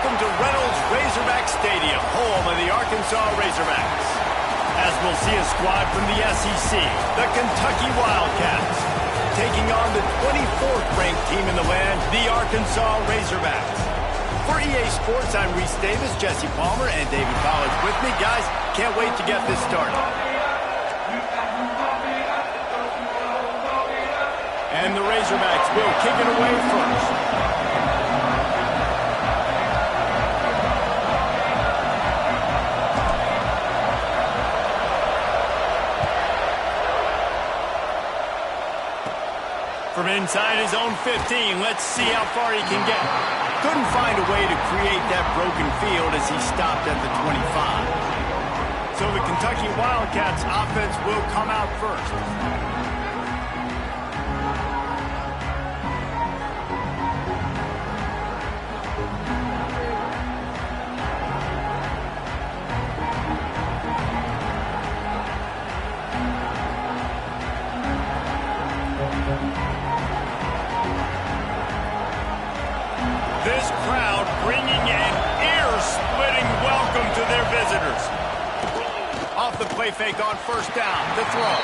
welcome to Reynolds Razorback Stadium, home of the Arkansas Razorbacks. As we'll see a squad from the SEC, the Kentucky Wildcats, taking on the 24th ranked team in the land, the Arkansas Razorbacks. For EA Sports, I'm Reese Davis, Jesse Palmer, and David Collins with me. Guys, can't wait to get this started. And the Razorbacks will kick it away first. From inside his own 15, let's see how far he can get. Couldn't find a way to create that broken field as he stopped at the 25. So the Kentucky Wildcats offense will come out first. This crowd bringing an ear-splitting welcome to their visitors. Off the play fake on first down, the throw.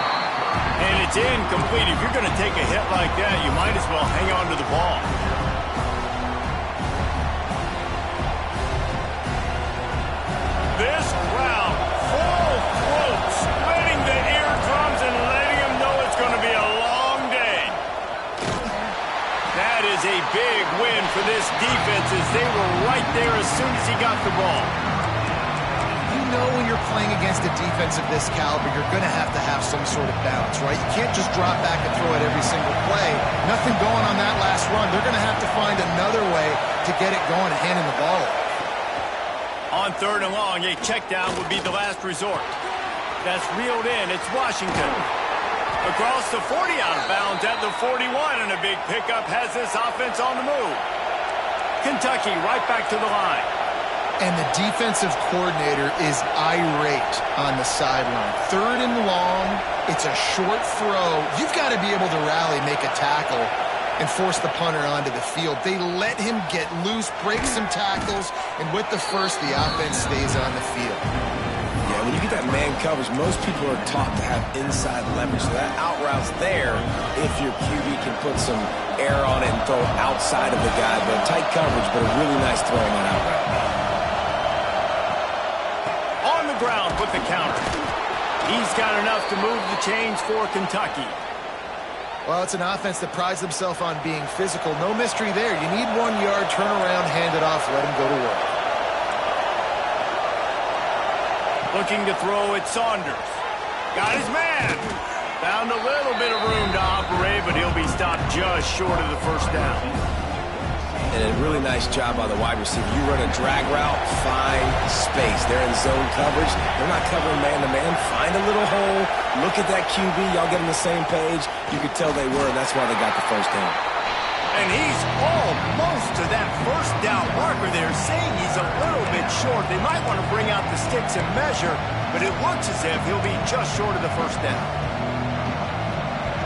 And it's incomplete. If you're going to take a hit like that, you might as well hang on to the ball. This crowd, full throat, splitting the eardrums and letting them know it's going to be a long day. That is a big win for this defense as they were right there as soon as he got the ball. You know when you're playing against a defense of this caliber, you're going to have some sort of balance, right? You can't just drop back and throw it every single play. Nothing going on that last run. They're going to have to find another way to get it going and handing the ball off. On third and long, a check down would be the last resort. That's reeled in. It's Washington. Across the 40, out of bounds at the 41, and a big pickup has this offense on the move. Kentucky right back to the line. And the defensive coordinator is irate on the sideline. Third and long, it's a short throw. You've got to be able to rally, make a tackle, and force the punter onto the field. They let him get loose, break some tackles, and with the first, the offense stays on the field. Yeah, when you get that man coverage, most people are taught to have inside leverage. So that out route's there if your QB can put some air on it and throw it outside of the guy. But tight coverage, but a really nice throw on that out route. On the ground with the counter. He's got enough to move the chains for Kentucky. Well, it's an offense that prides themselves on being physical. No mystery there. You need 1 yard, turn around, hand it off, let him go to work. Looking to throw at Saunders. Got his man. Found a little bit of room to operate, but he'll be stopped just short of the first down. And a really nice job by the wide receiver. You run a drag route, find space. They're in zone coverage. They're not covering man-to-man. Find a little hole. Look at that QB. Y'all get on the same page. You could tell they were, and that's why they got the first down. And he's almost to that first down marker there, saying he's a little bit short. They might want to bring out the sticks and measure, but it looks as if he'll be just short of the first down.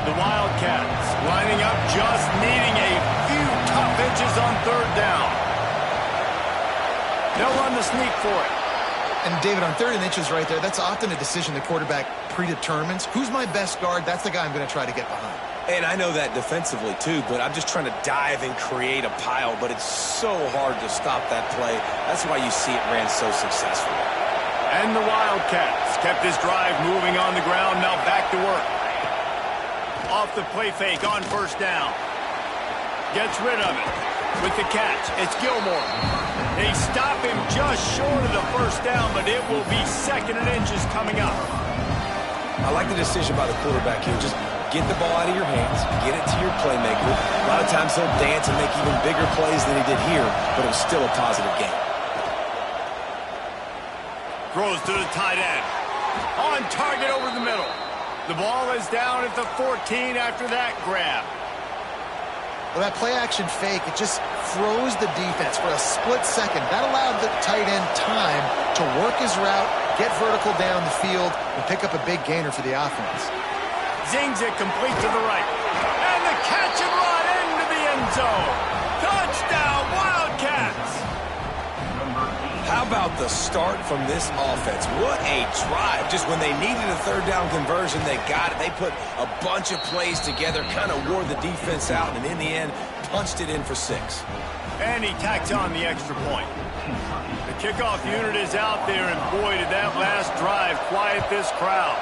The Wildcats lining up, just needing a few tough inches on third down. They'll run the sneak for it. And David, on third and inches right there, that's often a decision the quarterback predetermines. Who's my best guard? That's the guy I'm going to try to get behind. And I know that defensively, too, but I'm just trying to dive and create a pile, but it's so hard to stop that play. That's why you see it ran so successfully. And the Wildcats kept this drive moving on the ground, now back to work. Off the play fake on first down. Gets rid of it. With the catch, it's Gilmore. They stop him just short of the first down, but it will be second and inches coming up. I like the decision by the quarterback here. Just get the ball out of your hands, get it to your playmaker. A lot of times he'll dance and make even bigger plays than he did here, but it was still a positive game. Throws to the tight end. On target over the middle. The ball is down at the 14 after that grab. Well, that play-action fake, it just froze the defense for a split second. That allowed the tight end time to work his route, get vertical down the field, and pick up a big gainer for the offense. Zings it complete to the right. And the catch and run into the end zone. Touchdown, Wildcats! How about the start from this offense? What a drive. Just when they needed a third down conversion, they got it. They put a bunch of plays together, kind of wore the defense out, and in the end, punched it in for 6. And he tacks on the extra point. The kickoff unit is out there, and boy, did that last drive quiet this crowd.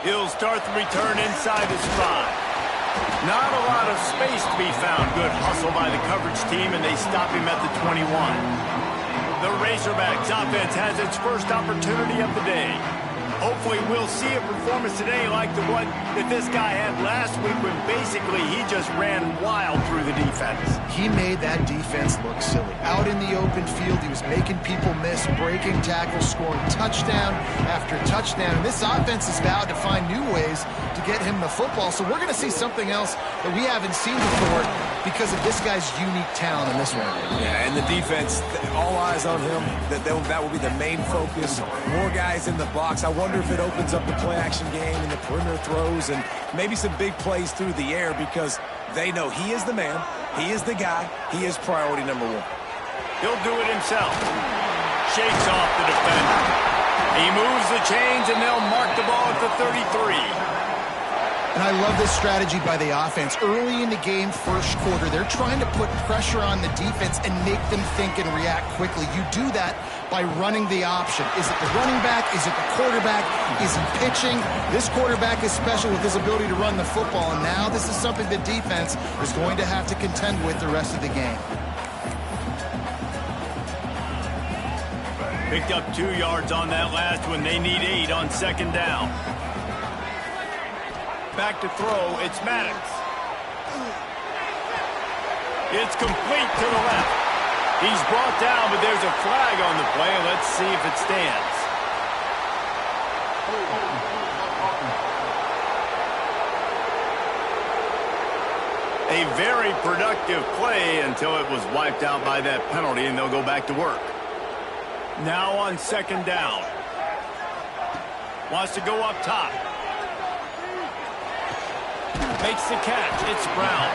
He'll start the return inside his 5. Not a lot of space to be found. Good hustle by the coverage team, and they stop him at the 21. The Razorbacks offense has its first opportunity of the day. Hopefully we'll see a performance today like the one that this guy had last week when basically he just ran wild through the defense. He made that defense look silly. Out in the open field, he was making people miss, breaking tackles, scoring touchdown after touchdown. And this offense is vowed to find new ways to get him the football. So we're going to see something else that we haven't seen before because of this guy's unique talent in this one. Yeah, and the defense, all eyes on him. That will be the main focus. More guys in the box. I wonder if it opens up the play-action game and the perimeter throws and maybe some big plays through the air because they know he is the man, he is the guy, he is priority number 1. He'll do it himself. Shakes off the defender. He moves the chains, and they'll mark the ball at the 33. And I love this strategy by the offense. Early in the game, first quarter, they're trying to put pressure on the defense and make them think and react quickly. You do that by running the option. Is it the running back? Is it the quarterback? Is he pitching? This quarterback is special with his ability to run the football, and now this is something the defense is going to have to contend with the rest of the game. Picked up 2 yards on that last one. They need 8 on second down. Back to throw, it's Maddox. It's complete to the left. He's brought down, but there's a flag on the play. Let's see if it stands. A very productive play until it was wiped out by that penalty, and they'll go back to work. Now on second down. Wants to go up top. Makes the catch. It's Brown.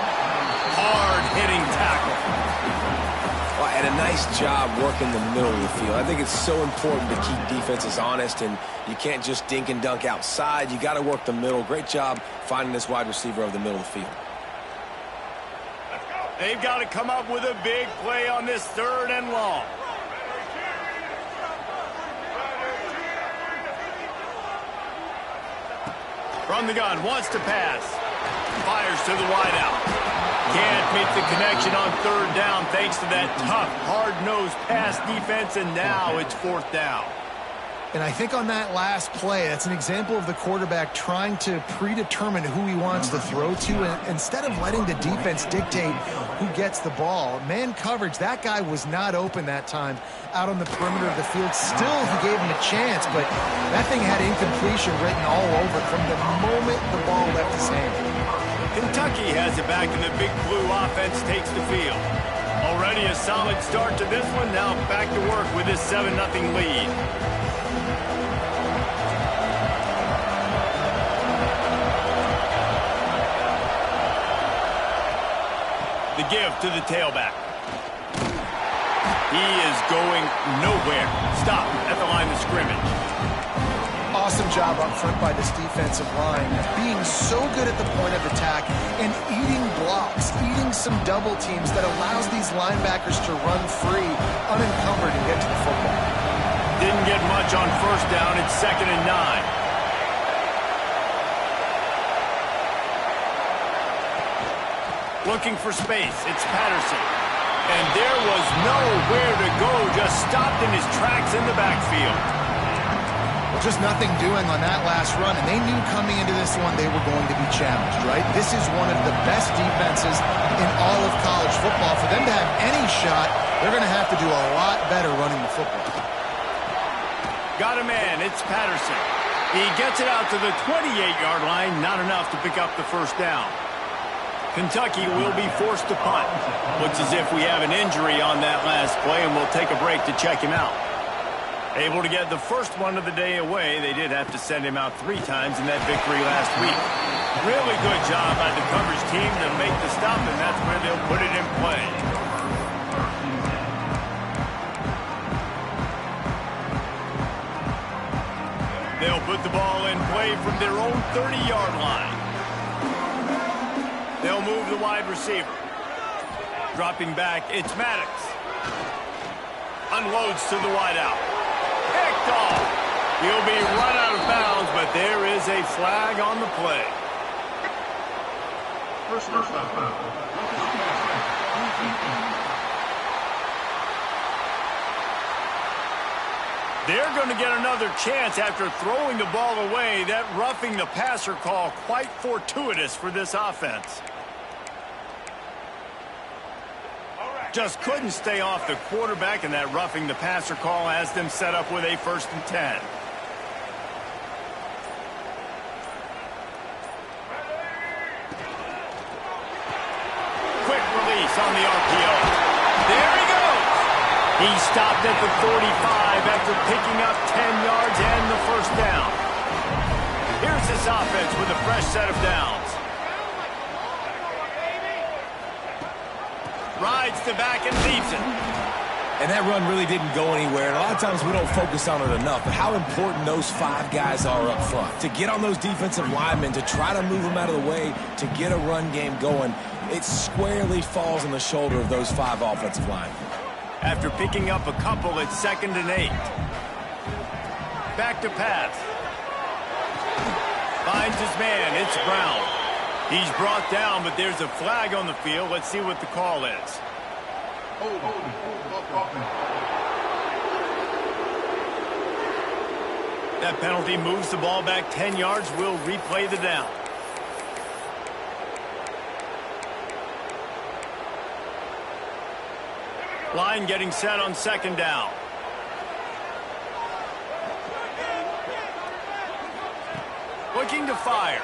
Hard-hitting tackle. Well, and a nice job working the middle of the field. I think it's so important to keep defenses honest, and you can't just dink and dunk outside. You got to work the middle. Great job finding this wide receiver over the middle of the field. They've got to come up with a big play on this 3rd and long. From the gun, wants to pass. Fires to the wideout. Can't make the connection on 3rd down thanks to that tough, hard-nosed pass defense, and now it's 4th down. And I think on that last play, that's an example of the quarterback trying to predetermine who he wants to throw to, and instead of letting the defense dictate who gets the ball. Man coverage, that guy was not open that time out on the perimeter of the field. Still, he gave him a chance, but that thing had incompletion written all over it from the moment the ball left his hand. Kentucky has it back, and the Big Blue offense takes the field. Already a solid start to this one. Now back to work with this 7-0 lead. The give to the tailback. He is going nowhere. Stop at the line of scrimmage. Awesome job up front by this defensive line, being so good at the point of attack and eating blocks, eating some double teams that allows these linebackers to run free, unencumbered, and get to the football. Didn't get much on 1st down. It's 2nd and 9. Looking for space. It's Patterson. And there was nowhere to go. Just stopped in his tracks in the backfield. Well, just nothing doing on that last run. And they knew coming into this one they were going to be challenged, right? This is one of the best defenses in all of college football. For them to have any shot, they're going to have to do a lot better running the football. Got a man. It's Patterson. He gets it out to the 28-yard line. Not enough to pick up the 1st down. Kentucky will be forced to punt. Looks as if we have an injury on that last play, and we'll take a break to check him out. Able to get the first one of the day away. They did have to send him out 3 times in that victory last week. Really good job by the coverage team to make the stop, and that's where they'll put it in play. They'll put the ball in play from their own 30-yard line. They'll move the wide receiver. Dropping back, it's Maddox. Unloads to the wideout. Picked off. He'll be run out of bounds, but there is a flag on the play. They're going to get another chance after throwing the ball away. That roughing the passer call quite fortuitous for this offense. Just couldn't stay off the quarterback, and that roughing the passer call has them set up with a 1st and 10. Quick release on the RPO. There he goes. He stopped at the 45 after picking up 10 yards and the 1st down. Here's this offense with a fresh set of downs. Rides the back and leaves it. And that run really didn't go anywhere. And a lot of times we don't focus on it enough, but how important those 5 guys are up front. To get on those defensive linemen, to try to move them out of the way, to get a run game going, it squarely falls on the shoulder of those 5 offensive linemen. After picking up a couple, it's 2nd and 8. Back to pass. Finds his man. It's Brown. He's brought down, but there's a flag on the field. Let's see what the call is. That penalty moves the ball back 10 yards. We'll replay the down. Line getting set on 2nd down. Looking to fire.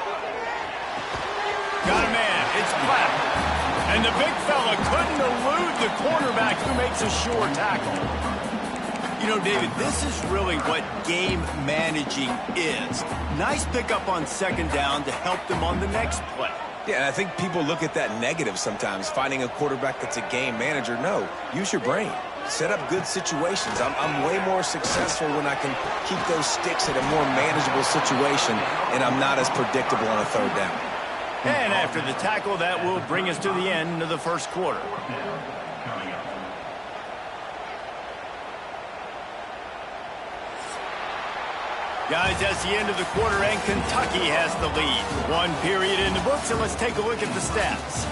Got a man. It's Platt. And the big fella couldn't elude the cornerback who makes a sure tackle. You know, David, this is really what game managing is. Nice pickup on 2nd down to help them on the next play. Yeah, and I think people look at that negative sometimes, finding a quarterback that's a game manager. No, use your brain. Set up good situations. I'm way more successful when I can keep those sticks at a more manageable situation, and I'm not as predictable on a 3rd down. And after the tackle, that will bring us to the end of the 1st quarter. Guys, that's the end of the quarter, and Kentucky has the lead. 1 period in the books, and let's take a look at the stats.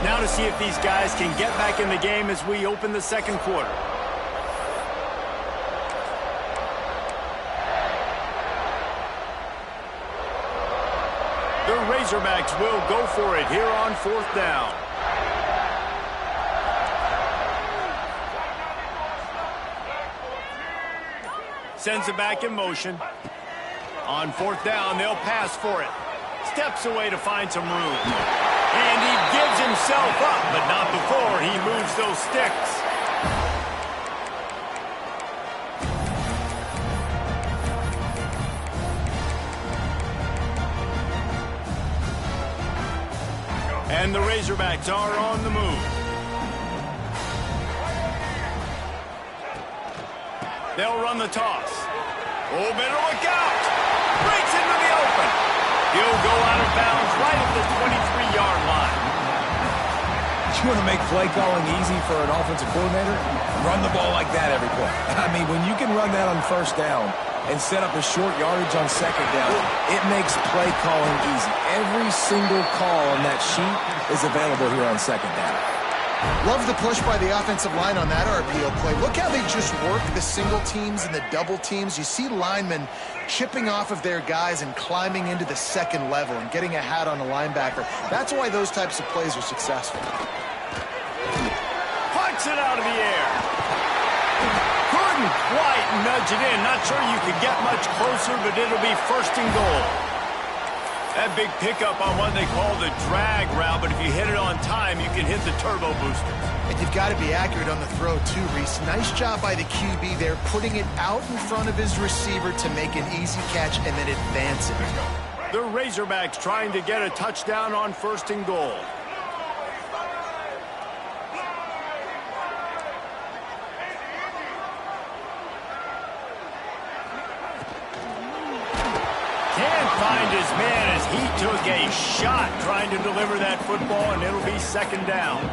Now to see if these guys can get back in the game as we open the 2nd quarter. The Razorbacks will go for it here on 4th down. Sends it back in motion. On 4th down, they'll pass for it. Steps away to find some room. And he gives himself up, but not before he moves those sticks. And the Razorbacks are on the move. They'll run the toss. Oh, better look out. Breaks into the open. He'll go out of bounds right at the 23-yard line. You want to make play calling easy for an offensive coordinator? Run the ball like that every play. I mean, when you can run that on 1st down and set up a short yardage on 2nd down, it makes play calling easy. Every single call on that sheet is available here on 2nd down. Love the push by the offensive line on that RPO play. Look how they just work the single teams and the double teams. You see linemen chipping off of their guys and climbing into the 2nd level and getting a hat on a linebacker. That's why those types of plays are successful. Pucks it out of the air. Couldn't quite nudge it in. Not sure you could get much closer, but it'll be 1st and goal. That big pickup on what they call the drag route, but if you hit it on time, you can hit the turbo booster. And you've got to be accurate on the throw, too, Reese. Nice job by the QB there, putting it out in front of his receiver to make an easy catch and then advance it. The Razorbacks trying to get a touchdown on 1st and goal. behind his man as he took a shot trying to deliver that football, and it'll be second down.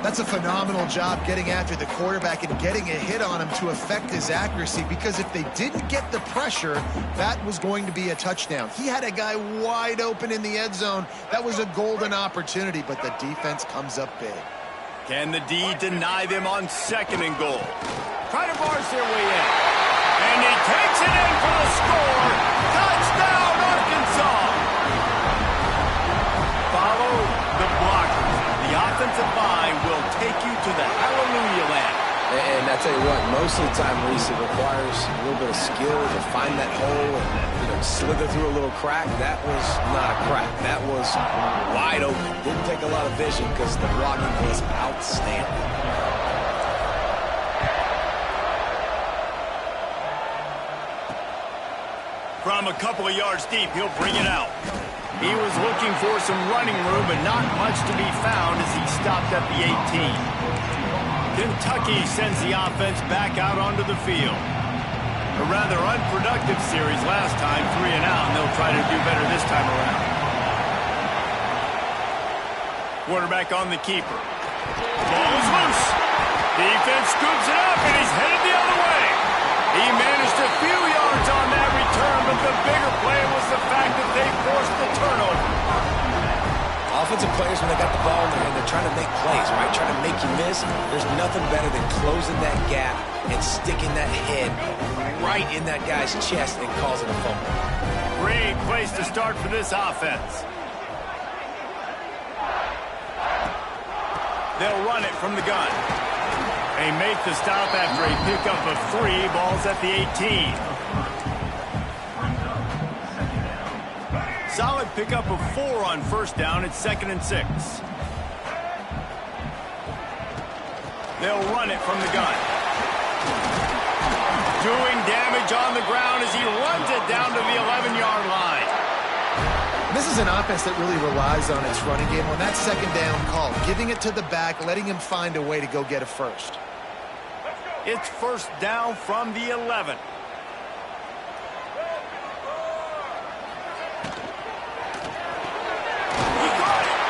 That's a phenomenal job getting after the quarterback and getting a hit on him to affect his accuracy, because if they didn't get the pressure, that was going to be a touchdown. He had a guy wide open in the end zone. That was a golden opportunity, but the defense comes up big. Can the D deny them on second and goal? Try to barge their way in. And he takes it in for the score. Touchdown, Arkansas! Follow the blockers. The offensive line will take you to the hallelujah land. And I tell you what, most of the time, Reese, it requires a little bit of skill to find that hole and, slither through a little crack. That was not a crack. That was wide open. Didn't take a lot of vision because the blocking was outstanding. From a couple of yards deep, he'll bring it out. He was looking for some running room, but not much to be found as he stopped at the 18. Kentucky sends the offense back out onto the field. A rather unproductive series last time, 3 and out, and they'll try to do better this time around. Quarterback on the keeper. Ball is loose. Defense scoops it up, and he's headed the other way. He managed a few yards on that return, but the bigger play was the fact that they forced the turnover. Offensive players, when they got the ball in their hand, they're trying to make plays, right? Trying to make you miss. There's nothing better than closing that gap and sticking that head right in that guy's chest and causing a fumble. Great place to start for this offense. They'll run it from the gun. They make the stop after a pickup of 3. Ball's at the 18. Solid pickup of 4 on first down. It's 2nd and 6. They'll run it from the gun. Doing damage on the ground as he runs it down to the 11-yard line. This is an offense that really relies on its running game on that second down call, giving it to the back, letting him find a way to go get a first. It's first down from the 11. He got it.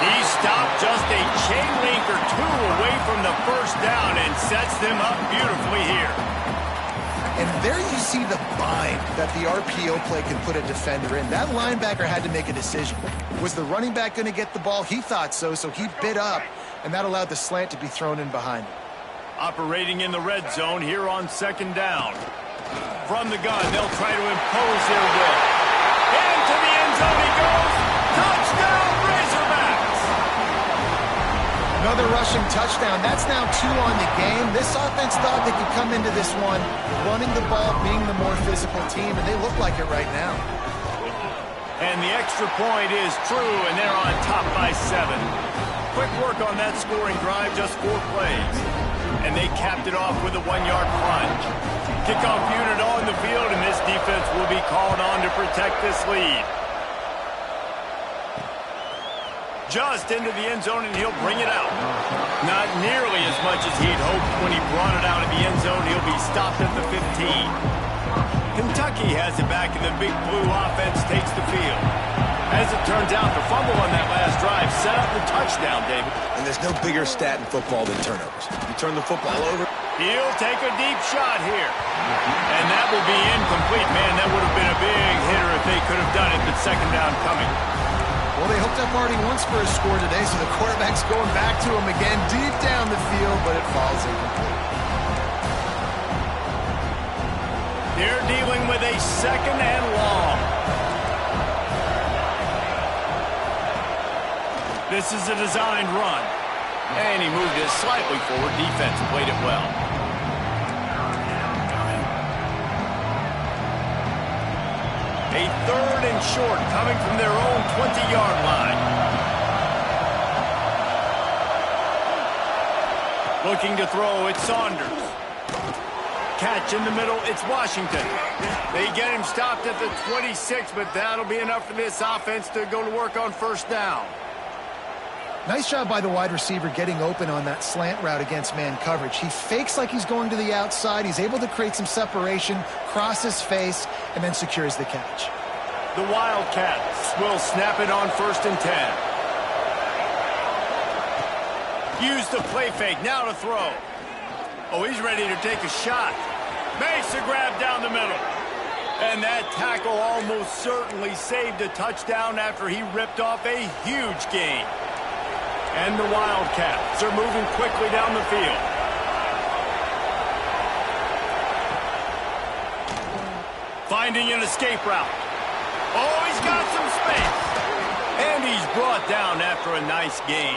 He stopped just a chain link or 2 away from the first down and sets them up beautifully here. And there you see the bind that the RPO play can put a defender in. That linebacker had to make a decision. Was the running back going to get the ball? He thought so he bid up, and that allowed the slant to be thrown in behind him. Operating in the red zone here on second down. From the gun, they'll try to impose their will. Into the end zone he goes. Touchdown, Razorbacks! Another rushing touchdown. That's now 2 on the game. This offense thought they could come into this one running the ball, being the more physical team, and they look like it right now. And the extra point is true, and they're on top by 7. Quick work on that scoring drive, just 4 plays. And they capped it off with a 1-yard plunge. Kickoff unit on the field, and this defense will be called on to protect this lead. Just into the end zone, and he'll bring it out. Not nearly as much as he'd hoped when he brought it out of the end zone. He'll be stopped at the 15. Kentucky has it back, and the Big Blue offense takes the field. As it turns out, the fumble on that last drive set up the touchdown, David. And there's no bigger stat in football than turnovers. You turn the football over. He'll take a deep shot here. And that will be incomplete. Man, that would have been a big hitter if they could have done it, but second down coming. Well, they hooked up already once for a score today, so the quarterback's going back to him again deep down the field, but it falls incomplete. They're dealing with a second and long. This is a designed run. And he moved it slightly forward. Defense played it well. A 3rd and short coming from their own 20-yard line. Looking to throw, it's Saunders. Catch in the middle, it's Washington. They get him stopped at the 26, but that'll be enough for this offense to go to work on first down. Nice job by the wide receiver getting open on that slant route against man coverage. He fakes like he's going to the outside. He's able to create some separation, cross his face, and then secures the catch. The Wildcats will snap it on 1st and 10. Use the play fake, now to throw. Oh, he's ready to take a shot. Makes a grab down the middle. And that tackle almost certainly saved a touchdown after he ripped off a huge gain. And the Wildcats are moving quickly down the field. Finding an escape route. Oh, he's got some space. And he's brought down after a nice gain.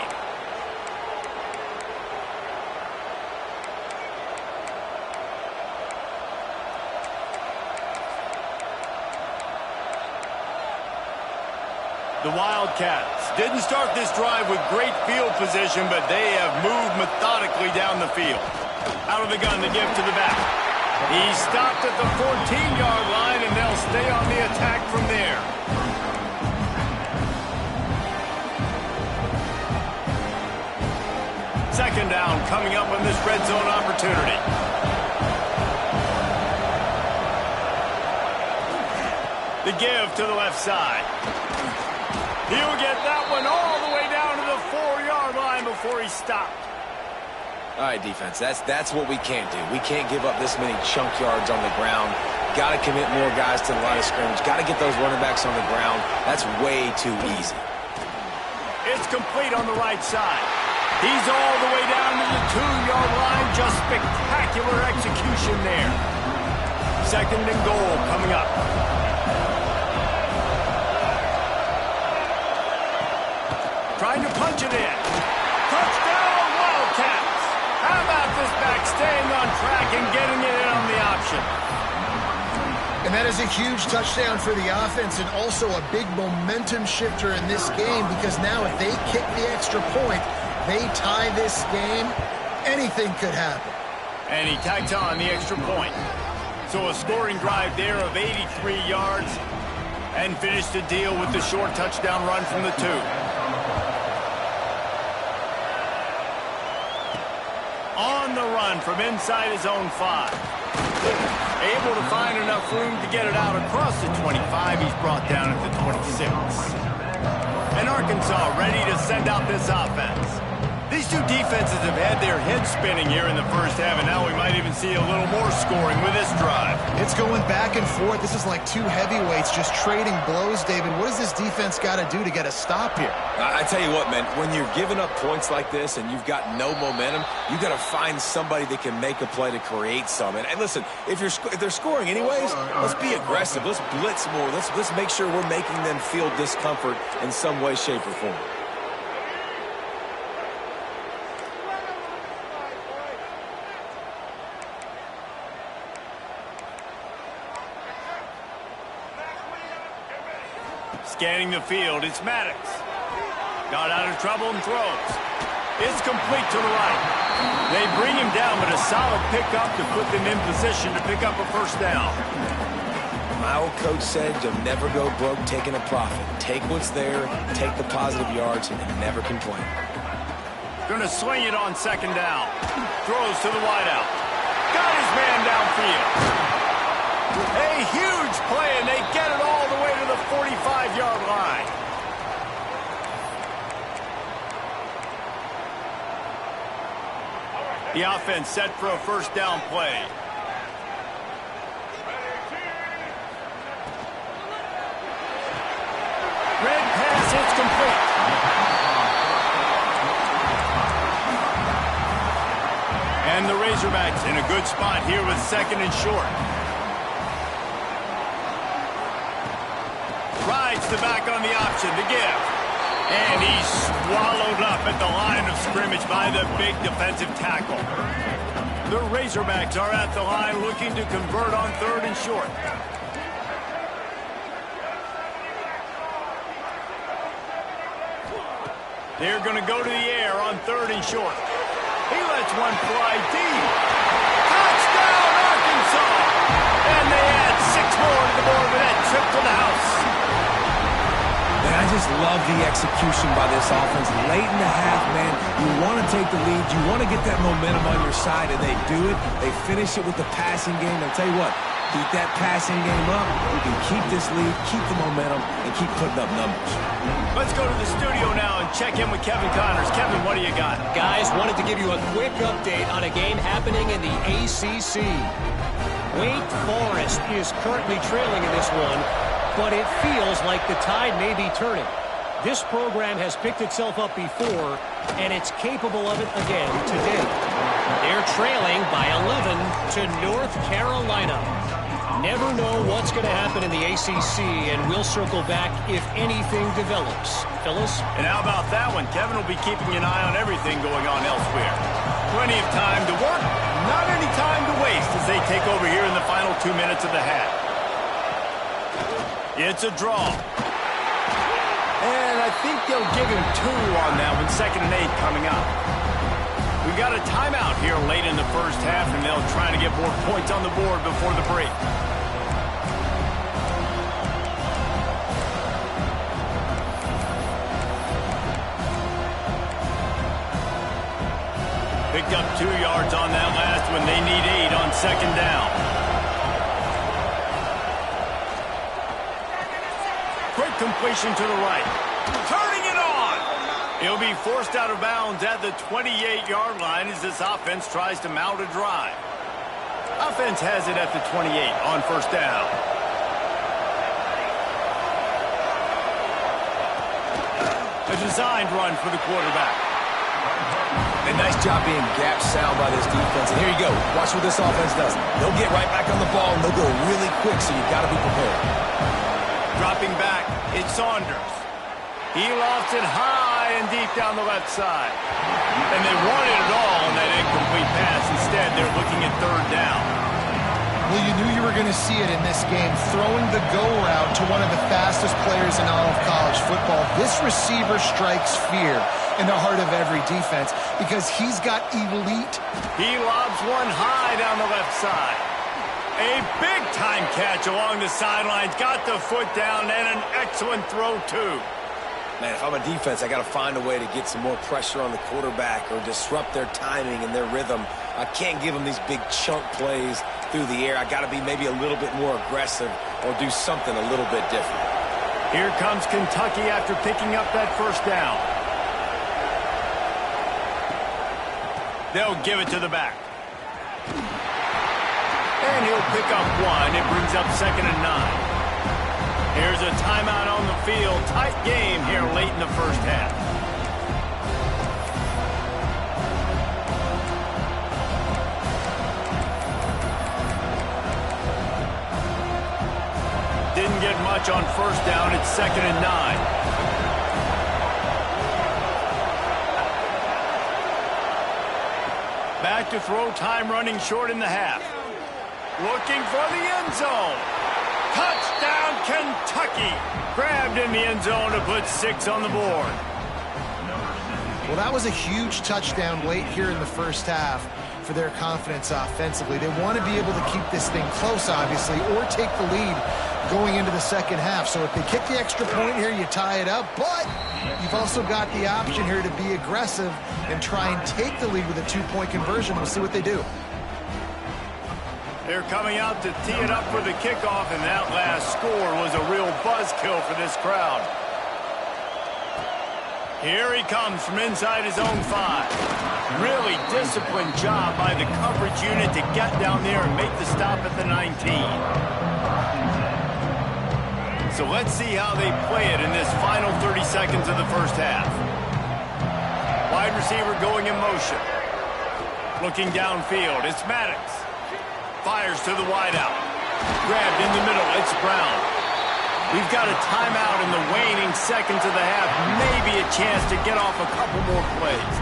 The Wildcats didn't start this drive with great field position, but they have moved methodically down the field. Out of the gun, the give to the back. He stopped at the 14-yard line, and they'll stay on the attack from there. Second down coming up on this red zone opportunity. The give to the left side. He'll get that one all the way down to the 4-yard line before he stopped. All right, defense, that's what we can't do. We can't give up this many chunk yards on the ground. Got to commit more guys to the line of scrimmage. Got to get those running backs on the ground. That's way too easy. It's complete on the right side. He's all the way down to the 2-yard line. Just spectacular execution there. Second and goal coming up. Trying to punch it in. Touchdown, Wildcats. How about this back staying on track and getting it in on the option? And that is a huge touchdown for the offense and also a big momentum shifter in this game because now if they kick the extra point, they tie this game, anything could happen. And he tags on the extra point. So a scoring drive there of 83 yards and finished the deal with the short touchdown run from the 2. On the run from inside his own 5. Able to find enough room to get it out across the 25. He's brought down at the 26. And Arkansas ready to send out this offense. These two defenses have had their heads spinning here in the first half, and now we might even see a little more scoring with this drive. It's going back and forth. This is like two heavyweights just trading blows, David. What does this defense got to do to get a stop here? I tell you what, man, when you're giving up points like this and you've got no momentum, you got to find somebody that can make a play to create some. And listen, if they're scoring anyways, let's be aggressive. Let's blitz more. Let's make sure we're making them feel discomfort in some way, shape, or form. Scanning the field, it's Maddox. Got out of trouble and throws. It's complete to the right. They bring him down, but a solid pickup to put them in position to pick up a first down. My old coach said you'll never go broke taking a profit. Take what's there, take the positive yards, and never complain. Gonna swing it on second down. Throws to the wideout. Got his man downfield. A huge play, and they get it all the way to the 45-yard line. The offense set for a first down play. Red pass, it's complete. And the Razorbacks in a good spot here with second and short. Rides the back on the option to give. And he's swallowed up at the line of scrimmage by the big defensive tackle. The Razorbacks are at the line looking to convert on third and short. They're going to go to the air on third and short. He lets one fly deep. Touchdown, Arkansas! And they add 6 more to the board with that trip to the house. Man, I just love the execution by this offense. Late in the half, man, you want to take the lead. You want to get that momentum on your side, and they do it. They finish it with the passing game. I'll tell you what, Keep that passing game up. You can keep this lead, keep the momentum, and keep putting up numbers. Let's go to the studio now and check in with Kevin Connors. Kevin, what do you got? Guys, wanted to give you a quick update on a game happening in the ACC. Wake Forest is currently trailing in this one, but it feels like the tide may be turning. This program has picked itself up before, and it's capable of it again today. They're trailing by 11 to North Carolina. Never know what's going to happen in the ACC, and we'll circle back if anything develops. Phyllis? And how about that one? Kevin will be keeping an eye on everything going on elsewhere. Plenty of time to work, not any time to waste as they take over here in the final 2 minutes of the half. It's a draw. And I think they'll give him 2 on that one, 2nd and 8 coming up. We've got a timeout here late in the first half, and they'll try to get more points on the board before the break. Picked up 2 yards on that last one. They need 8 on 2nd down. Quick completion to the right. Turning it on! He'll be forced out of bounds at the 28-yard line as this offense tries to mount a drive. Offense has it at the 28 on 1st down. A designed run for the quarterback. A nice job being gap sound by this defense. And here you go. Watch what this offense does. They'll get right back on the ball, and they'll go really quick, so you've got to be prepared. Dropping back, it's Saunders. He lofts it high and deep down the left side. And they wanted it all on that incomplete pass. Instead, they're looking at 3rd down. Well, you knew you were going to see it in this game, throwing the go route to one of the fastest players in all of college football. This receiver strikes fear in the heart of every defense because he's got elite. He lobs one high down the left side. A big-time catch along the sidelines. Got the foot down and an excellent throw, too. Man, if I'm a defense, I got to find a way to get some more pressure on the quarterback or disrupt their timing and their rhythm. I can't give them these big chunk plays through the air. I got to be maybe a little bit more aggressive or do something a little bit different. Here comes Kentucky after picking up that 1st down. They'll give it to the back. And he'll pick up 1. It brings up 2nd and 9. Here's a timeout on the field. Tight game here late in the first half. Didn't get much on 1st down. It's 2nd and 9. Back to throw, time running short in the half. Looking for the end zone. Touchdown, Kentucky. Grabbed in the end zone to put 6 on the board. Well, that was a huge touchdown late here in the first half for their confidence offensively. They want to be able to keep this thing close, obviously, or take the lead going into the second half. So if they kick the extra point here, you tie it up. But you've also got the option here to be aggressive and try and take the lead with a 2-point conversion. We'll see what they do. They're coming out to tee it up for the kickoff, and that last score was a real buzzkill for this crowd. Here he comes from inside his own 5. Really disciplined job by the coverage unit to get down there and make the stop at the 19. So let's see how they play it in this final 30 seconds of the first half. Wide receiver going in motion. Looking downfield, it's Maddox. Fires to the wideout. Grabbed in the middle, it's Brown. We've got a timeout in the waning seconds of the half. Maybe a chance to get off a couple more plays.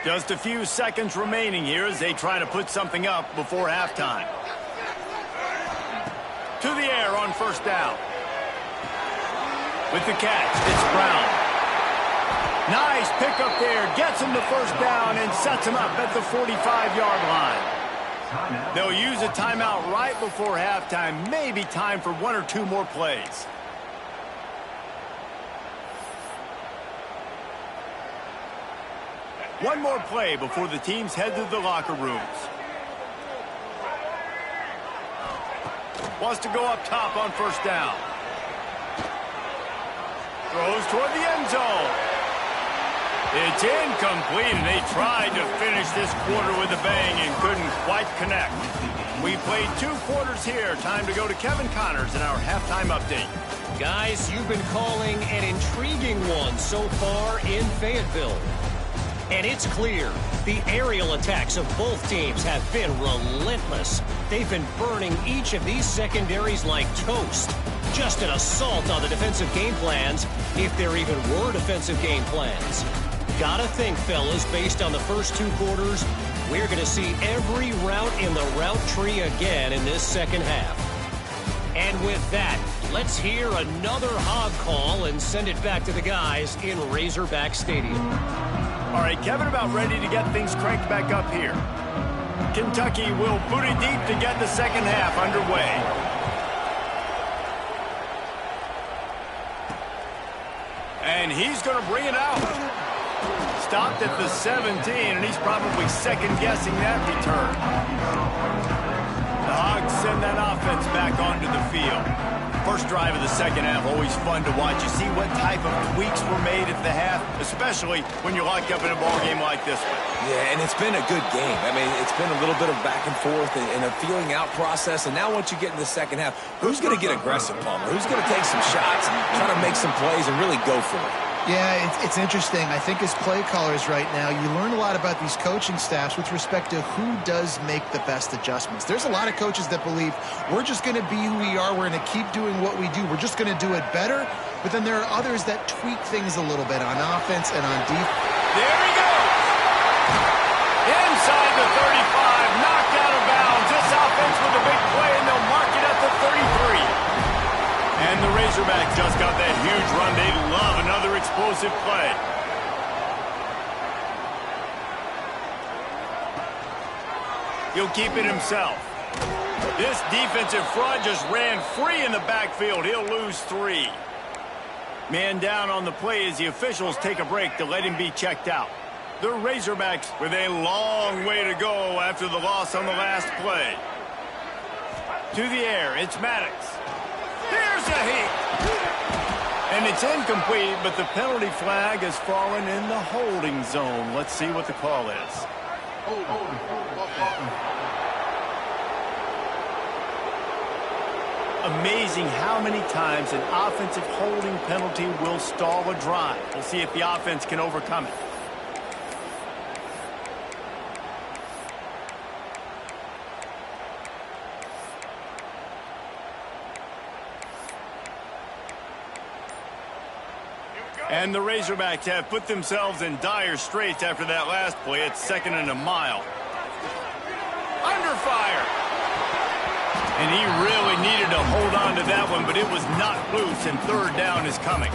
Just a few seconds remaining here as they try to put something up before halftime. To the air on 1st down. With the catch, it's Brown. Nice pickup there. Gets him the 1st down and sets him up at the 45-yard line. They'll use a timeout right before halftime. Maybe time for 1 or 2 more plays. One more play before the teams head to the locker rooms. Wants to go up top on first down. Throws toward the end zone. It's incomplete, and they tried to finish this quarter with a bang and couldn't quite connect. We played 2 quarters here. Time to go to Kevin Connors in our halftime update. Guys, you've been calling an intriguing one so far in Fayetteville. And it's clear, the aerial attacks of both teams have been relentless. They've been burning each of these secondaries like toast. Just an assault on the defensive game plans, if there even were defensive game plans. Gotta think, fellas, based on the first 2 quarters, we're going to see every route in the route tree again in this second half. And with that, let's hear another hog call and send it back to the guys in Razorback Stadium. All right, Kevin, about ready to get things cranked back up here. Kentucky will boot it deep to get the second half underway. And he's going to bring it out. Stopped at the 17, and he's probably second-guessing that return. The Hogs send that offense back onto the field. First drive of the second half, always fun to watch. You see what type of tweaks were made at the half, especially when you're locked up in a ball game like this one. Yeah, and it's been a good game. I mean, it's been a little bit of back and forth and a feeling out process. And now once you get in the second half, who's going to get aggressive, Palmer? Who's going to take some shots, try to make some plays, and really go for it? Yeah, it's interesting. I think as play callers right now, you learn a lot about these coaching staffs with respect to who does make the best adjustments. There's a lot of coaches that believe we're just going to be who we are. We're going to keep doing what we do. We're just going to do it better. But then there are others that tweak things a little bit on offense and on defense. There he goes. Inside the 35, knocked out of bounds. This offense with a big play, and they'll mark it at the 33. And the Razorbacks just got that huge run. They love another explosive play. He'll keep it himself. This defensive front just ran free in the backfield. He'll lose 3. Man down on the play as the officials take a break to let him be checked out. The Razorbacks with a long way to go after the loss on the last play. To the air, it's Maddox. There's a hit. And it's incomplete, but the penalty flag has fallen in the holding zone. Let's see what the call is. Amazing how many times an offensive holding penalty will stall a drive. We'll see if the offense can overcome it. And the Razorbacks have put themselves in dire straits after that last play. It's 2nd and a mile. Under fire. And he really needed to hold on to that one, but it was not loose, and 3rd down is coming.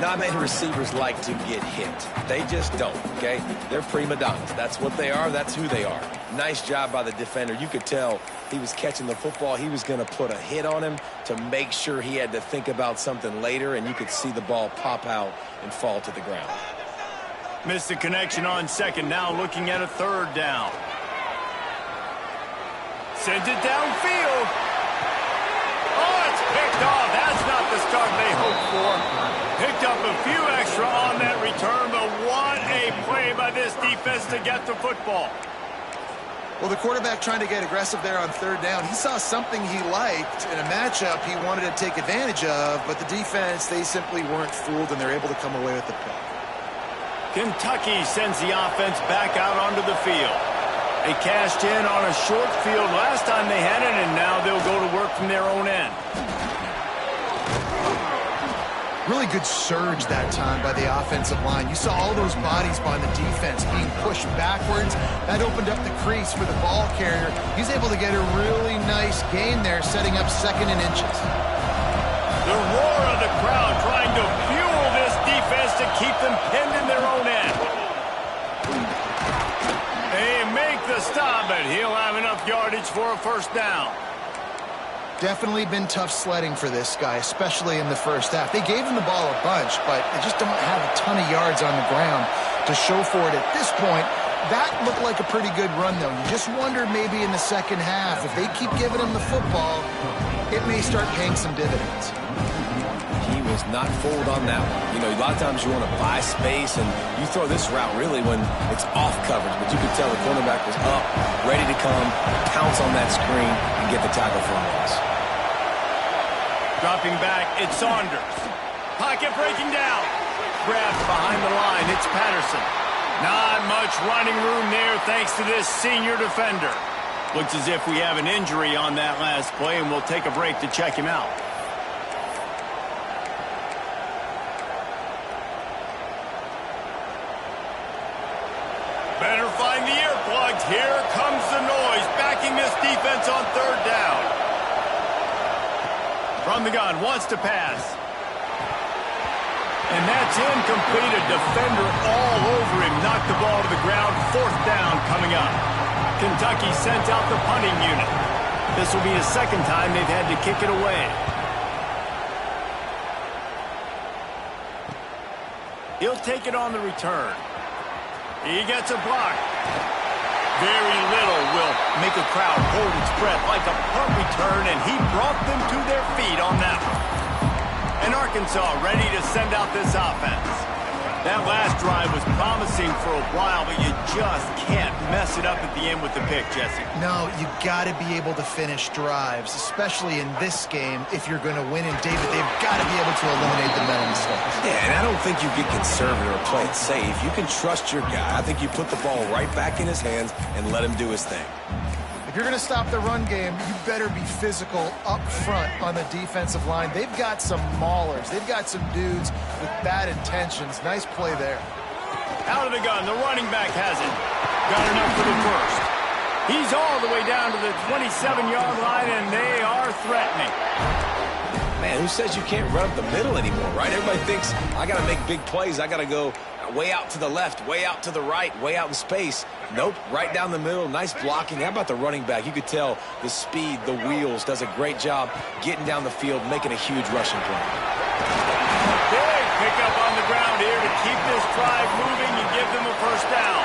Not many receivers like to get hit. They just don't, okay? They're prima donnas. That's what they are. That's who they are. Nice job by the defender. You could tell he was catching the football. He was going to put a hit on him to make sure he had to think about something later, and you could see the ball pop out and fall to the ground. Missed the connection on 2nd. Now looking at a 3rd down. Sends it downfield. Oh, it's picked off. That's not the start they hoped for. Picked up a few extra on that return, but what a play by this defense to get the football. Well, the quarterback trying to get aggressive there on 3rd down. He saw something he liked in a matchup he wanted to take advantage of, but the defense, they simply weren't fooled, and they're able to come away with the pick. Kentucky sends the offense back out onto the field. They cashed in on a short field last time they had it, and now they'll go to work from their own end. Really good surge that time by the offensive line. You saw all those bodies by the defense being pushed backwards. That opened up the crease for the ball carrier. He's able to get a really nice gain there, setting up 2nd and inches. The roar of the crowd trying to fuel this defense to keep them pinned in their own end. They make the stop, but he'll have enough yardage for a 1st down. Definitely been tough sledding for this guy, especially in the first half. They gave him the ball a bunch, but they just don't have a ton of yards on the ground. to show for it at this point. That looked like a pretty good run, though. You just wonder maybe in the second half, if they keep giving him the football, it may start paying some dividends. He was not fooled on that one. You know, a lot of times you want to buy space, and you throw this route really when it's off coverage. But you could tell the cornerback was up, ready to come, pounce on that screen, and get the tackle for a loss. Dropping back, it's Saunders. Pocket breaking down. Grabbed behind the line, it's Patterson. Not much running room there thanks to this senior defender. Looks as if we have an injury on that last play, and we'll take a break to check him out. Better find the earplugs. Here comes the noise, backing this defense on third down. From the gun, wants to pass. And that's incomplete. A defender all over him. Knocked the ball to the ground. Fourth down coming up. Kentucky sent out the punting unit. This will be the second time they've had to kick it away. He'll take it on the return. He gets a block. Very little will make a crowd hold its breath like a punt return, and he brought them to their feet on that one. And Arkansas ready to send out this offense. That last drive was promising for a while, but you just can't mess it up at the end with the pick, Jesse. No, you got to be able to finish drives, especially in this game. If you're going to win, and David, they've got to be able to eliminate the mental mistakes. Yeah, and I don't think you get conservative or play it safe. You can trust your guy. I think you put the ball right back in his hands and let him do his thing. If you're going to stop the run game, you better be physical up front on the defensive line. They've got some maulers. They've got some dudes with bad intentions. Nice play there. Out of the gun, the running back has it. Got enough for the first. He's all the way down to the 27-yard line, and they are threatening. Man, who says you can't run up the middle anymore, right? Everybody thinks, I got to make big plays. I got to go way out to the left, way out to the right, way out in space. Nope, right down the middle. Nice blocking. How about the running back? You could tell the speed, the wheels, does a great job getting down the field, making a huge rushing play. Big pickup on the ground here to keep this drive moving and give them a first down.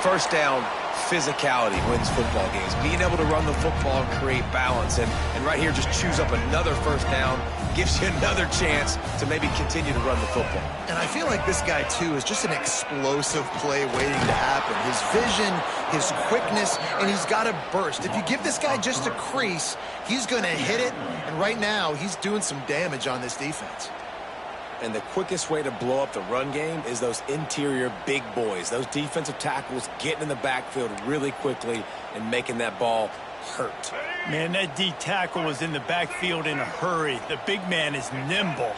First down, physicality wins football games. Being able to run the football and create balance. And right here, just choose up another first down, gives you another chance to maybe continue to run the football. And I feel like this guy, too, is just an explosive play waiting to happen. His vision, his quickness, and he's got a burst. If you give this guy just a crease, he's going to hit it. And right now, he's doing some damage on this defense. And the quickest way to blow up the run game is those interior big boys, those defensive tackles getting in the backfield really quickly and making that ball hurt. Man, that D tackle was in the backfield in a hurry. The big man is nimble.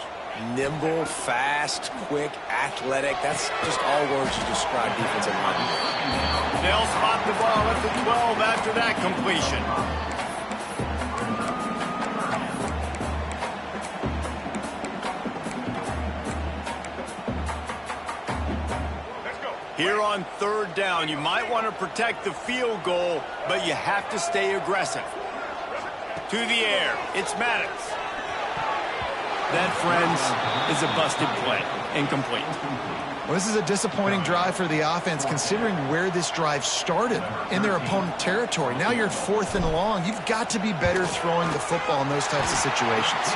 Nimble, fast, quick, athletic. That's just all words you describe defensive linemen. They'll spot the ball at the 12 after that completion. Here on third down, you might want to protect the field goal, but you have to stay aggressive. To the air, it's Maddox. That, friends, is a busted play. Incomplete. Well, this is a disappointing drive for the offense, considering where this drive started in their opponent territory. Now you're at 4th and long. You've got to be better throwing the football in those types of situations.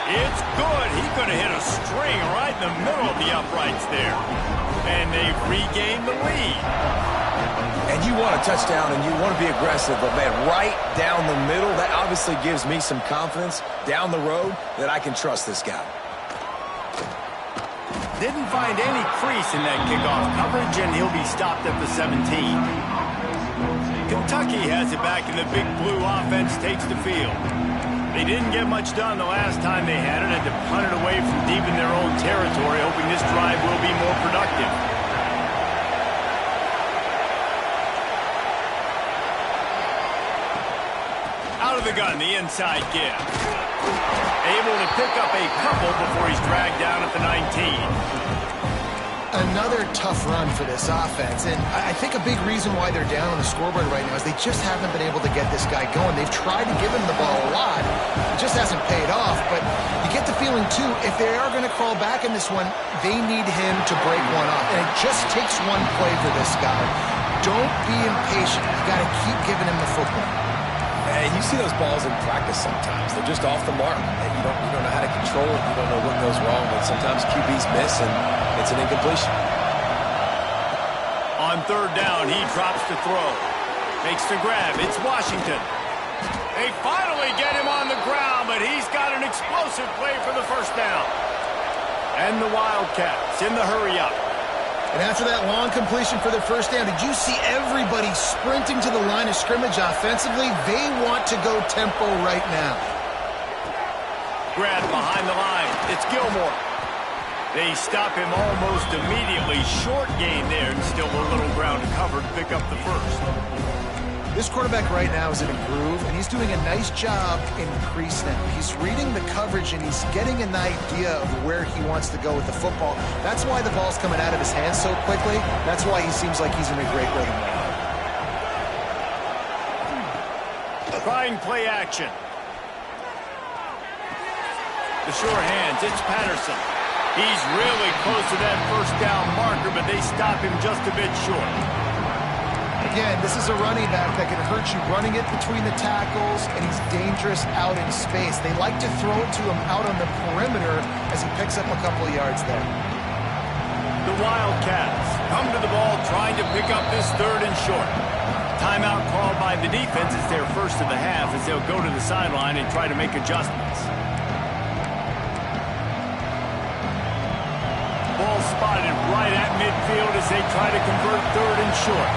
It's good. He could have hit a string right in the middle of the uprights there. And they've regained the lead. And you want a touchdown and you want to be aggressive, but man, right down the middle, that obviously gives me some confidence down the road that I can trust this guy. Didn't find any crease in that kickoff coverage, and he'll be stopped at the 17. Kentucky has it back, and the Big Blue offense takes the field. They didn't get much done the last time they had it, had to punt it away from deep in their own territory, hoping this drive will be more productive. Out of the gun, the inside give. Able to pick up a couple before he's dragged down at the 19. another tough run for this offense, and I think a big reason why they're down on the scoreboard right now is they just haven't been able to get this guy going. They've tried to give him the ball a lot. It just hasn't paid off, but you get the feeling, too, if they are going to crawl back in this one, they need him to break one off, and it just takes one play for this guy. Don't be impatient. You got to keep giving him the football. And you see those balls in practice sometimes. They're just off the mark. And you don't know how to control it. You don't know what goes wrong. But sometimes QBs miss, and it's an incompletion. On third down, he drops to throw. Makes the grab. It's Washington. They finally get him on the ground, but he's got an explosive play for the first down. And the Wildcats in the hurry-up. And after that long completion for the first down, did you see everybody sprinting to the line of scrimmage offensively? They want to go tempo right now. Grab behind the line. It's Gilmore. They stop him almost immediately. Short gain there, and still a little ground covered to pick up the first. This quarterback right now is in a groove, and he's doing a nice job in crease now. He's reading the coverage, and he's getting an idea of where he wants to go with the football. That's why the ball's coming out of his hands so quickly. That's why he seems like he's in a great rhythm right now. Trying play action. The sure hands, it's Patterson. He's really close to that first down marker, but they stop him just a bit short. Again, this is a running back that can hurt you running it between the tackles, and he's dangerous out in space. They like to throw it to him out on the perimeter as he picks up a couple of yards there. The Wildcats come to the ball trying to pick up this third and short. Timeout called by the defense is their first of the half as they'll go to the sideline and try to make adjustments. Ball spotted right at midfield as they try to convert third and short.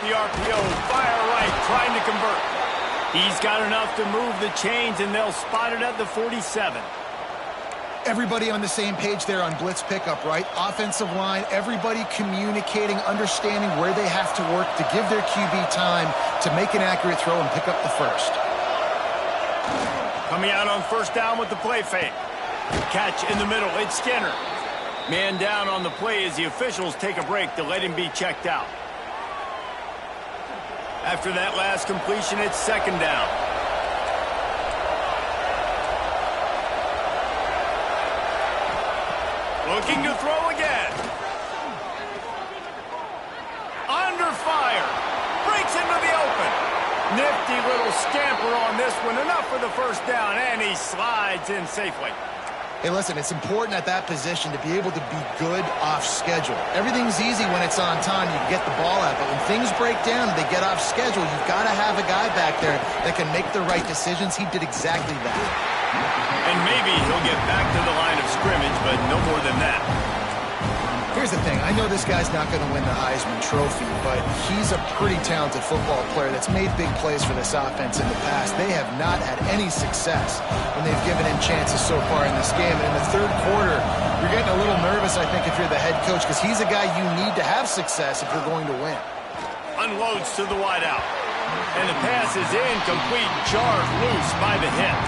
The RPO, fire right, trying to convert. He's got enough to move the chains, and they'll spot it at the 47. Everybody on the same page there on blitz pickup, right? Offensive line, everybody communicating, understanding where they have to work to give their QB time to make an accurate throw and pick up the first. Coming out on first down with the play fake. Catch in the middle, it's Skinner. Man down on the play as the officials take a break to let him be checked out. After that last completion, it's second down. Looking to throw again. Under fire. Breaks into the open. Nifty little scamper on this one. Enough for the first down, and he slides in safely. Hey, listen, it's important at that position to be able to be good off schedule. Everything's easy when it's on time. You can get the ball out, but when things break down and they get off schedule, you've got to have a guy back there that can make the right decisions. He did exactly that. And maybe he'll get back to the line of scrimmage, but no more than that. Here's the thing. I know this guy's not going to win the Heisman Trophy, but he's a pretty talented football player that's made big plays for this offense in the past. They have not had any success when they've given him chances so far in this game. And in the third quarter, you're getting a little nervous, I think, if you're the head coach, because he's a guy you need to have success if you're going to win. Unloads to the wideout. And the pass is incomplete, jarred loose by the hit.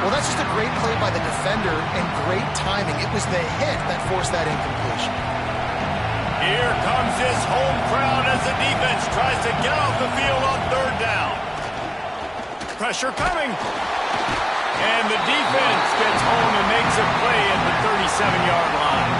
Well, that's just a great play by the defender and great timing. It was the hit that forced that incompletion. Here comes this home crowd as the defense tries to get off the field on third down. Pressure coming. And the defense gets home and makes a play at the 37-yard line.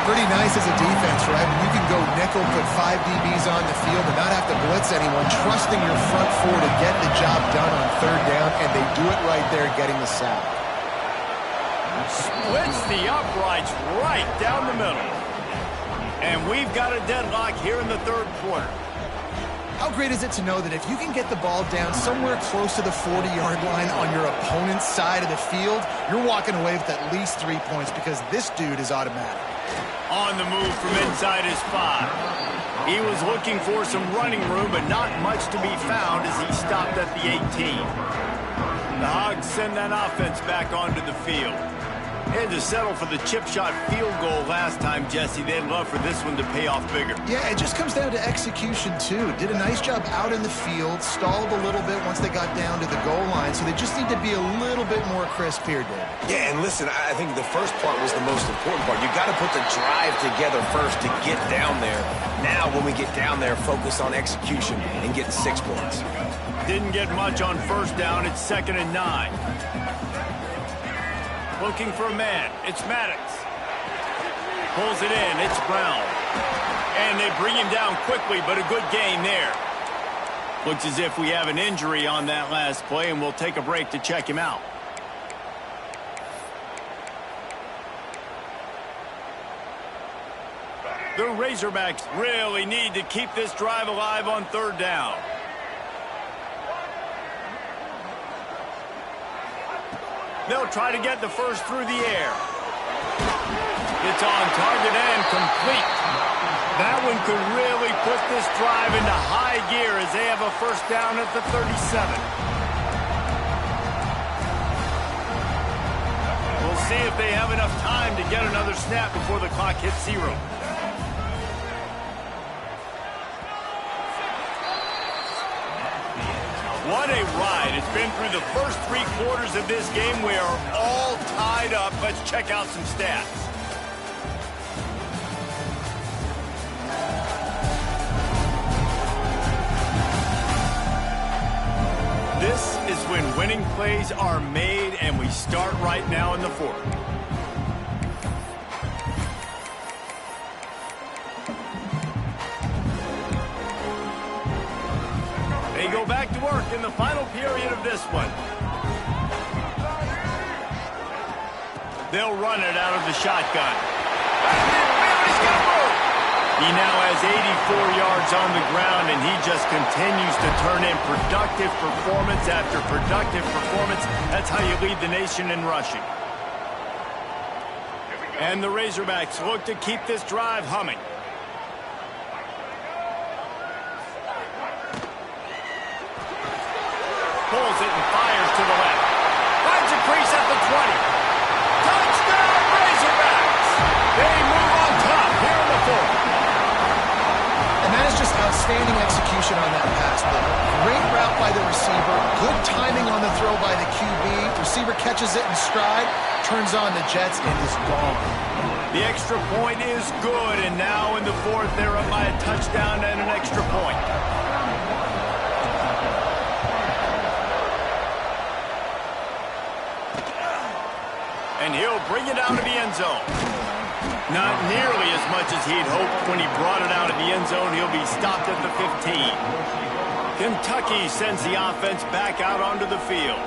Pretty nice as a defense, right? When you can go nickel, put 5 DBs on the field and not have to blitz anyone, trusting your front four to get the job done on third down, and they do it right there, getting the sack. Splits the uprights right down the middle. And we've got a deadlock here in the third quarter. How great is it to know that if you can get the ball down somewhere close to the 40-yard line on your opponent's side of the field, you're walking away with at least 3 points because this dude is automatic. On the move from inside his 5. He was looking for some running room, but not much to be found as he stopped at the 18. The Hogs send that offense back onto the field. And to settle for the chip shot field goal last time, Jesse, they'd love for this one to pay off bigger. Yeah, it just comes down to execution, too. Did a nice job out in the field, stalled a little bit once they got down to the goal line, so they just need to be a little bit more crisp here, David. Yeah, and listen, I think the first part was the most important part. You got to put the drive together first to get down there. Now, when we get down there, focus on execution and getting 6 points. Didn't get much on first down. It's 2nd and 9. Looking for a man. It's Maddox. Pulls it in. It's Brown. And they bring him down quickly, but a good gain there. Looks as if we have an injury on that last play, and we'll take a break to check him out. The Razorbacks really need to keep this drive alive on 3rd down. They'll try to get the first through the air. It's on target and complete. That one could really put this drive into high gear as they have a first down at the 37. We'll see if they have enough time to get another snap before the clock hits 0. What a ride. It's been through the first 3 quarters of this game. We are all tied up. Let's check out some stats. This is when winning plays are made, and we start right now in the 4th. They go back to work in the final period of this one. They'll run it out of the shotgun. He now has 84 yards on the ground, and he just continues to turn in productive performance after productive performance. That's how you lead the nation in rushing. And the Razorbacks look to keep this drive humming. Pulls it and fires to the left. Finds a crease at the 20. Touchdown, Razorbacks! They move on top here in the 4th. And that is just outstanding execution on that pass play. Great route by the receiver. Good timing on the throw by the QB. Receiver catches it in stride, turns on the jets, and is gone. The extra point is good, and now in the 4th, they're up by a touchdown and an extra point. And he'll bring it out of the end zone. Not nearly as much as he'd hoped when he brought it out of the end zone. He'll be stopped at the 15. Kentucky sends the offense back out onto the field.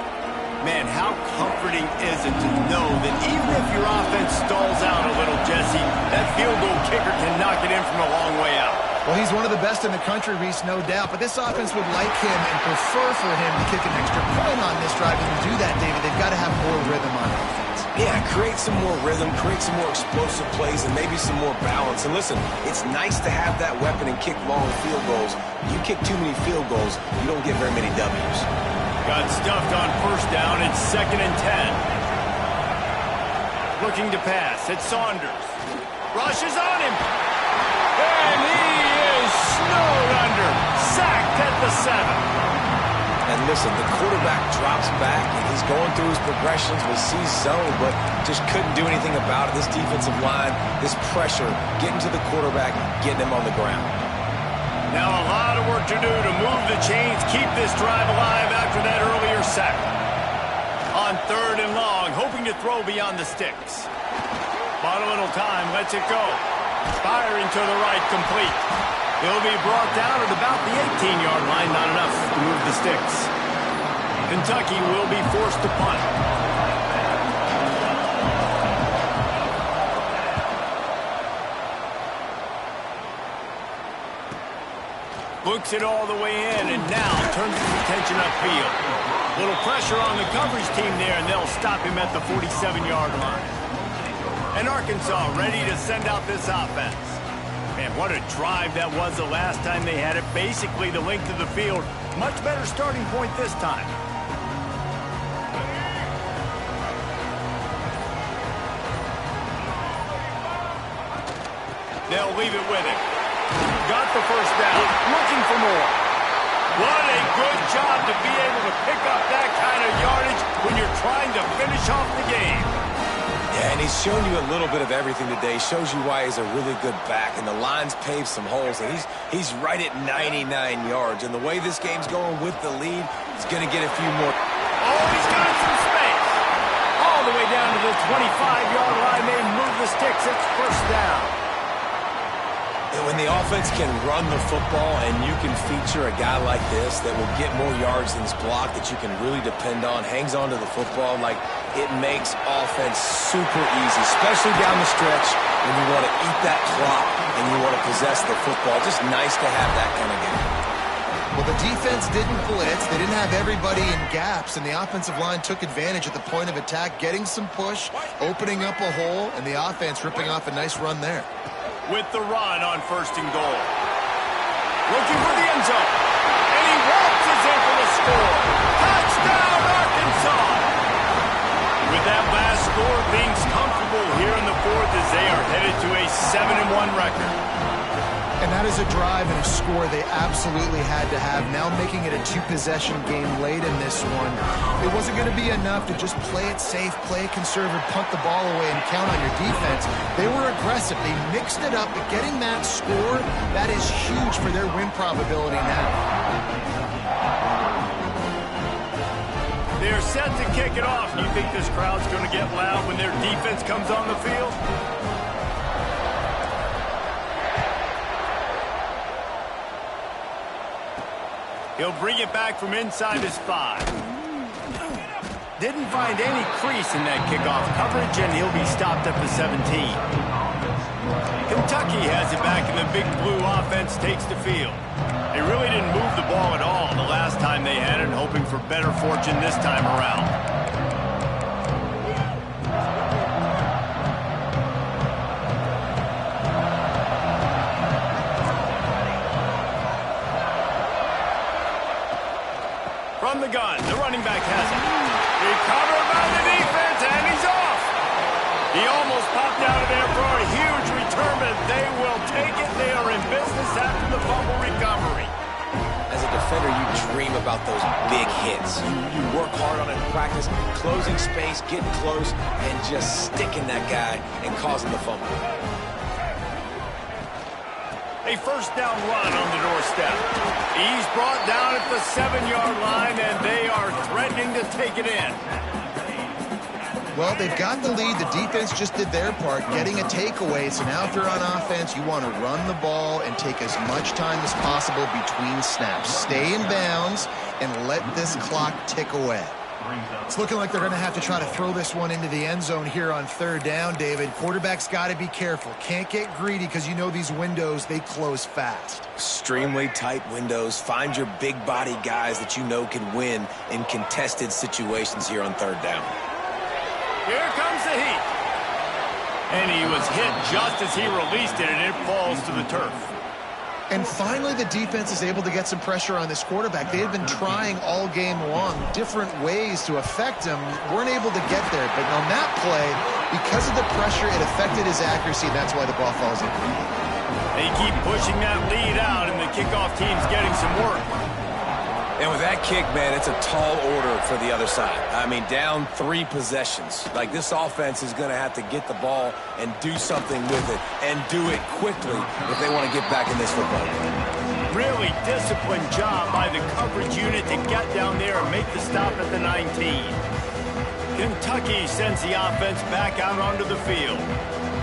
Man, how comforting is it to know that even if your offense stalls out a little, Jesse, that field goal kicker can knock it in from a long way out. Well, he's one of the best in the country, Reese, no doubt. But this offense would like him and prefer for him to kick an extra point on this drive. And to do that, David, they've got to have more rhythm on offense. Yeah, create some more rhythm, create some more explosive plays, and maybe some more balance. And listen, it's nice to have that weapon and kick long field goals. You kick too many field goals, you don't get very many W's. Got stuffed on first down. It's 2nd and 10. Looking to pass. It's Saunders. Rushes on him. And he is snowed under. Sacked at the 7. And listen, the quarterback drops back, and he's going through his progressions with C-zone, but just couldn't do anything about it. This defensive line, this pressure, getting to the quarterback, getting him on the ground. Now a lot of work to do to move the chains, keep this drive alive after that earlier sack. On 3rd and long, hoping to throw beyond the sticks. Bought a little time, lets it go. Firing to the right, complete. He'll be brought down at about the 18-yard line, not enough to move the sticks. Kentucky will be forced to punt. Looks it all the way in, and now turns his attention upfield. Little pressure on the coverage team there, and they'll stop him at the 47-yard line. And Arkansas ready to send out this offense. Man, what a drive that was the last time they had it. Basically the length of the field. Much better starting point this time. They'll leave it with him. Got the first down. Looking for more. What a good job to be able to pick up that kind of yardage when you're trying to finish off the game. Yeah, and he's shown you a little bit of everything today. Shows you why he's a really good back. And the line's paved some holes. And he's right at 99 yards. And the way this game's going with the lead, he's going to get a few more. Oh, he's got some space. All the way down to the 25-yard line. They move the sticks. It's first down. And when the offense can run the football and you can feature a guy like this that will get more yards than his block that you can really depend on, hangs on to the football, like it makes offense super easy, especially down the stretch when you want to eat that clock and you want to possess the football. Just nice to have that kind of game. Well, the defense didn't blitz. They didn't have everybody in gaps, and the offensive line took advantage at the point of attack, getting some push, opening up a hole, and the offense ripping off a nice run there. With the run on first and goal. Looking for the end zone. And he waltzes in for the score. Touchdown, Arkansas! With that last score, being comfortable here in the fourth as they are headed to a 7-1 record. And that is a drive and a score they absolutely had to have. Now making it a two-possession game late in this one. It wasn't going to be enough to just play it safe, play it conservative, punt the ball away, and count on your defense. They were aggressive. They mixed it up, but getting that score, that is huge for their win probability now. They're set to kick it off. You think this crowd's going to get loud when their defense comes on the field? He'll bring it back from inside his 5. Didn't find any crease in that kickoff coverage, and he'll be stopped at the 17. Kentucky has it back, and the Big Blue offense takes the field. They really didn't move the ball at all the last time they had it, hoping for better fortune this time around. From the gun, the running back has it. Recovered by the defense, and he's off. He almost popped out of there for a huge return, but they will take it. They are in business after the fumble recovery. As a defender, you dream about those big hits. You work hard on it in practice, closing space, getting close, and just sticking that guy and causing the fumble. A first down run on the doorstep. He's brought down at the 7-yard line, and they are threatening to take it in. Well, they've got the lead. The defense just did their part, getting a takeaway. So now if you're on offense, you want to run the ball and take as much time as possible between snaps. Stay in bounds and let this clock tick away. It's looking like they're going to have to try to throw this one into the end zone here on third down, David. Quarterback's got to be careful. Can't get greedy because you know these windows, they close fast. Extremely tight windows. Find your big body guys that you know can win in contested situations here on third down. Here comes the heat. And he was hit just as he released it, and it falls to the turf. And finally, the defense is able to get some pressure on this quarterback. They had been trying all game long different ways to affect him. Weren't able to get there. But on that play, because of the pressure, it affected his accuracy. That's why the ball falls in. They keep pushing that lead out, and the kickoff team's getting some work. And with that kick, man, it's a tall order for the other side. I mean, down 3 possessions. Like, this offense is going to have to get the ball and do something with it, and do it quickly if they want to get back in this football game. Really disciplined job by the coverage unit to get down there and make the stop at the 19. Kentucky sends the offense back out onto the field.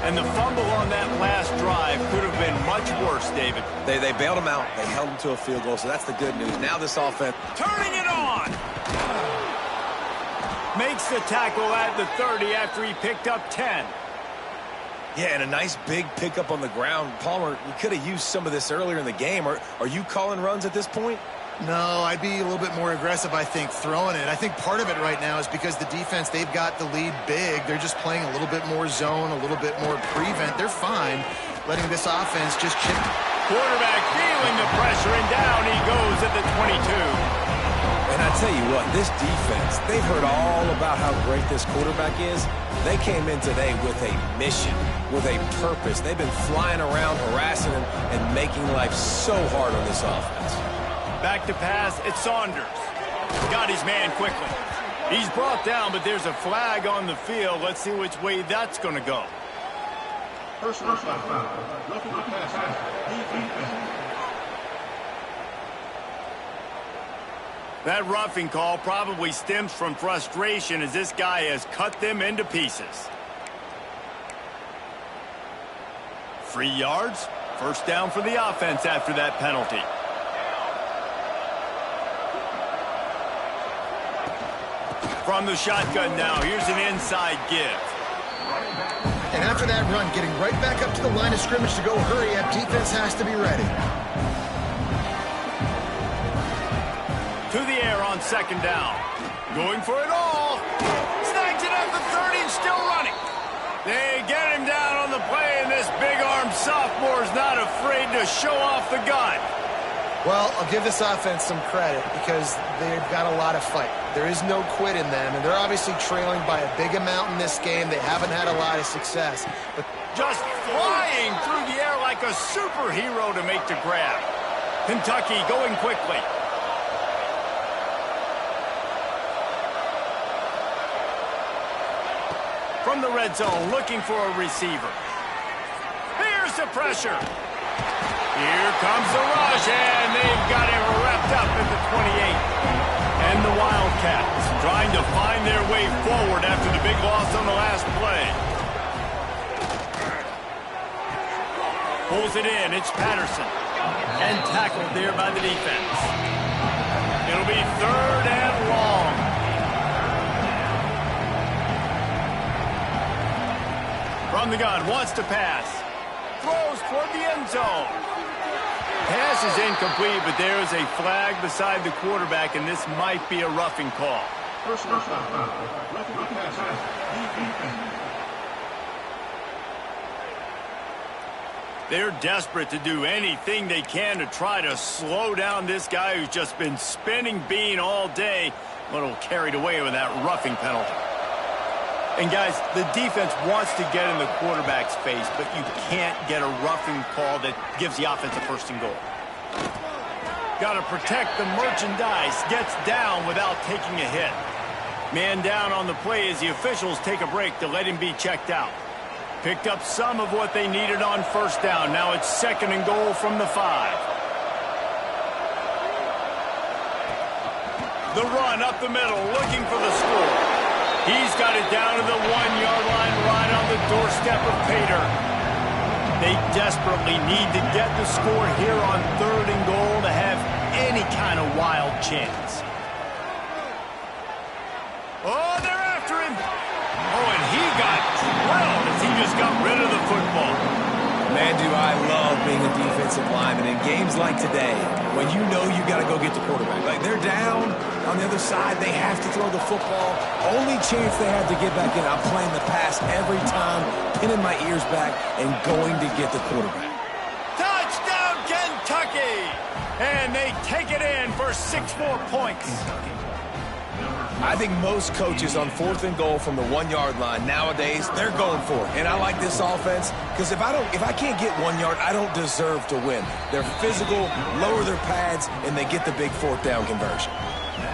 And the fumble on that last drive could have been much worse, David. They bailed him out. They held him to a field goal, so that's the good news. Now this offense... Turning it on! Makes the tackle at the 30 after he picked up 10. Yeah, and a nice big pickup on the ground. Palmer, you could have used some of this earlier in the game. Are you calling runs at this point? No, I'd be a little bit more aggressive, I think, throwing it. I think part of it right now is because the defense, they've got the lead big. They're just playing a little bit more zone, a little bit more prevent. They're fine letting this offense just chip. Quarterback feeling the pressure, and down he goes at the 22. And I tell you what, this defense, they've heard all about how great this quarterback is. They came in today with a mission, with a purpose. They've been flying around, harassing him, and making life so hard on this offense. Back to pass, it's Saunders. Got his man quickly. He's brought down, but there's a flag on the field. Let's see which way that's going to go. Personal foul. Roughing the passer. That roughing call probably stems from frustration as this guy has cut them into pieces. 3 yards. First down for the offense after that penalty. From the shotgun now, here's an inside give. And after that run, getting right back up to the line of scrimmage to go hurry up, defense has to be ready. To the air on second down. Going for it all. Snags it at the 30 and still running. They get him down on the play, and this big-armed sophomore is not afraid to show off the gun. Well, I'll give this offense some credit because they've got a lot of fight. There is no quit in them, and they're obviously trailing by a big amount in this game. They haven't had a lot of success. But just flying through the air like a superhero to make the grab. Kentucky going quickly. From the red zone, looking for a receiver. Here's the pressure. Here comes the rush, and they've got him wrapped up at the 28. And the Wildcats trying to find their way forward after the big loss on the last play. Pulls it in, it's Patterson. And tackled there by the defense. It'll be 3rd and long. From the gun, wants to pass. Throws toward the end zone. Pass is incomplete, but there is a flag beside the quarterback, and this might be a roughing call. Personal foul. Roughing the passer. They're desperate to do anything they can to try to slow down this guy who's just been spinning bean all day, a little carried away with that roughing penalty. And guys, the defense wants to get in the quarterback's face, but you can't get a roughing call that gives the offense a 1st and goal. Got to protect the merchandise, gets down without taking a hit. Man down on the play as the officials take a break to let him be checked out. Picked up some of what they needed on 1st down. Now it's 2nd and goal from the 5. The run up the middle, looking for the score. He's got it down to the 1-yard line right on the doorstep of Pater. They desperately need to get the score here on 3rd and goal to have any kind of wild chance. Oh, they're after him. Oh, and he got drilled as he just got rid of the football. Man, do I love being a defensive lineman in games like today when you know you got to go get the quarterback. Like, they're down on the other side. They have to throw the football. Only chance they have to get back in. I'm playing the pass every time, pinning my ears back, and going to get the quarterback. Touchdown, Kentucky! And they take it in for 6 more points. I think most coaches on 4th and goal from the 1-yard line nowadays, they're going for it. And I like this offense because if I can't get 1 yard, I don't deserve to win. They're physical, lower their pads, and they get the big 4th down conversion.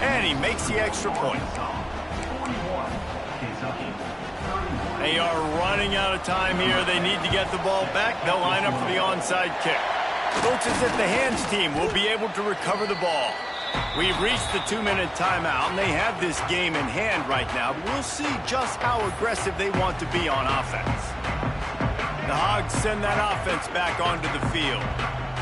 And he makes the extra point. They are running out of time here. They need to get the ball back. They'll line up for the onside kick. Looks as if the hands team will be able to recover the ball. We've reached the 2-minute timeout, and they have this game in hand right now, but we'll see just how aggressive they want to be on offense. The Hogs send that offense back onto the field.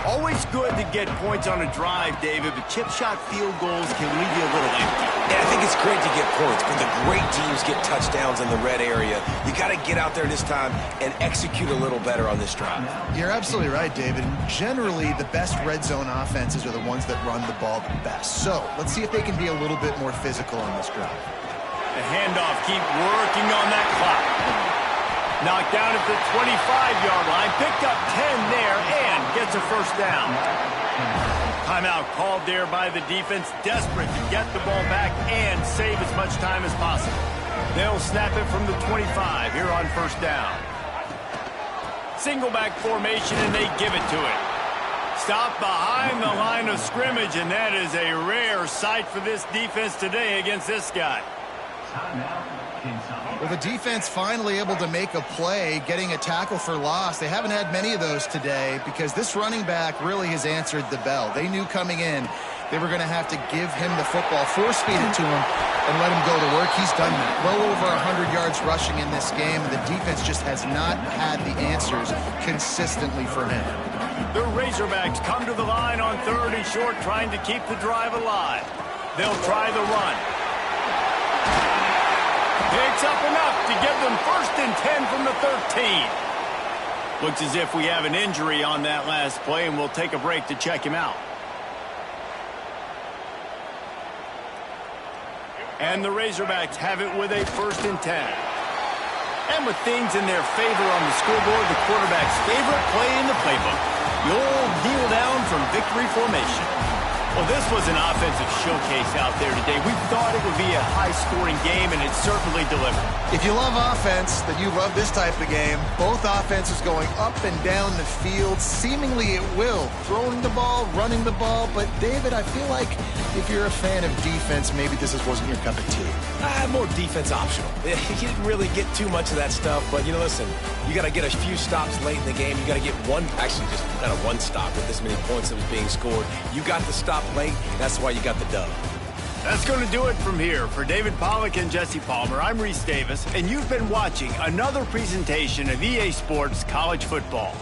Always good to get points on a drive, David, but chip shot field goals can leave you a little empty. Yeah, I think it's great to get points, but the great teams get touchdowns in the red area. You got to get out there this time and execute a little better on this drive. You're absolutely right, David. Generally, the best red zone offenses are the ones that run the ball the best. So let's see if they can be a little bit more physical on this drive. The handoff, keep working on that clock. Knocked down at the 25-yard line, picked up 10 there, and gets a 1st down. Timeout called there by the defense, desperate to get the ball back and save as much time as possible. They'll snap it from the 25 here on first down. Single back formation, and they give it to it. Stop behind the line of scrimmage, and that is a rare sight for this defense today against this guy. Well, the defense finally able to make a play, getting a tackle for loss. They haven't had many of those today because this running back really has answered the bell. They knew coming in they were going to have to give him the football, force-feed it to him, and let him go to work. He's done that. Well over 100 yards rushing in this game. The defense just has not had the answers consistently for him. The Razorbacks come to the line on 3rd and short, trying to keep the drive alive. They'll try the run. Picks up enough to give them 1st and 10 from the 13. Looks as if we have an injury on that last play, and we'll take a break to check him out. And the Razorbacks have it with a 1st and 10. And with things in their favor on the scoreboard, the quarterback's favorite play in the playbook, the old kneel down from victory formation. Well, this was an offensive showcase out there today. We thought it would be a high-scoring game, and it certainly delivered. If you love offense, then you love this type of game. Both offenses going up and down the field, seemingly at will. Throwing the ball, running the ball. But, David, I feel like if you're a fan of defense, maybe this wasn't your cup of tea. More defense optional. You didn't really get too much of that stuff, but, listen, you got to get a few stops late in the game. You got to get just kind of one stop with this many points that was being scored. You got the stop late, that's why you got the dub. That's going to do it from here. For David Pollack and Jesse Palmer, I'm Reese Davis, and you've been watching another presentation of EA Sports College Football.